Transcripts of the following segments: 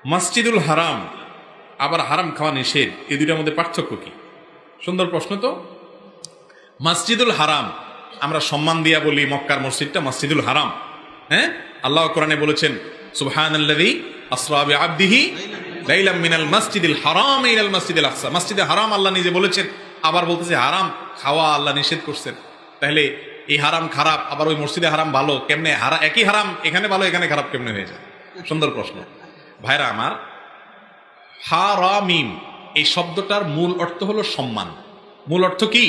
মসজিদুল হারাম আবার হারাম খাওয়া নিষেধ, এই দুইটার মধ্যে পার্থক্য কি? সুন্দর প্রশ্ন তো। মসজিদুল হারাম আমরা সম্মান দিয়া বলি, মক্কার মসজিদটা মসজিদুল হারাম। হ্যাঁ, আল্লাহ কোরআনে বলেছেন সুবহানাল্লাযী আসরা বিআবদিহি লাইলাম মিনাল মসজিদিল হারাম ইলাল মসজিদিল আকসা। মসজিদে হারাম আল্লাহ নিজে বলেছেন, আবার বলতেছে হারাম খাওয়া আল্লাহ নিষেধ করছেন। তাহলে এই হারাম খারাপ, আবার ওই মসজিদে হারাম ভালো কেমনে? একই হারাম এখানে ভালো এখানে খারাপ কেমনে হয়ে যায়? সুন্দর প্রশ্ন। ভাইরা আমার, হারামিম এই শব্দটার মূল অর্থ হলো সম্মান। মূল অর্থ কি?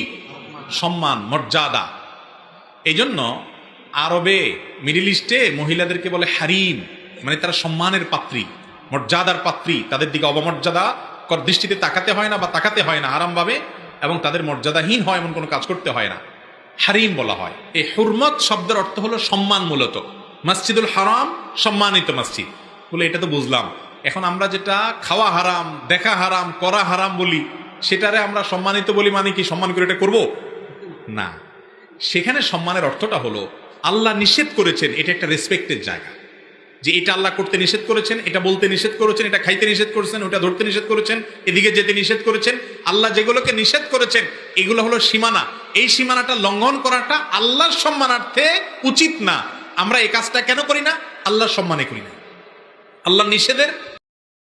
সম্মান, মর্যাদা। এই জন্য আরবে, মিডিল ইস্টে মহিলাদেরকে বলে হারিম, মানে তারা সম্মানের পাত্রী, মর্যাদার পাত্রী। তাদের দিকে অবমর্যাদা কর দৃষ্টিতে তাকাতে হয় না বা তাকাতে হয় না আরামভাবে, এবং তাদের মর্যাদাহীন হয় এমন কোনো কাজ করতে হয় না, হারিম বলা হয়। এই হুরমত শব্দের অর্থ হলো সম্মান। মূলত মসজিদুল হারাম সম্মানিত মসজিদ বলে, এটা তো বুঝলাম। এখন আমরা যেটা খাওয়া হারাম, দেখা হারাম, করা হারাম বলি, সেটারে আমরা সম্মানিত বলি, মানে কি সম্মান করে এটা করবো না। সেখানে সম্মানের অর্থটা হলো আল্লাহ নিষেধ করেছেন, এটা একটা রেসপেক্টের জায়গা, যে এটা আল্লাহ করতে নিষেধ করেছেন, এটা বলতে নিষেধ করেছেন, এটা খাইতে নিষেধ করেছেন, ওটা ধরতে নিষেধ করেছেন, এদিকে যেতে নিষেধ করেছেন। আল্লাহ যেগুলোকে নিষেধ করেছেন এগুলো হলো সীমানা। এই সীমানাটা লঙ্ঘন করাটা আল্লাহর সম্মানার্থে উচিত না। আমরা এই কাজটা কেন করি না? আল্লাহর সম্মানে করি না, আল্লাহর নিষেধের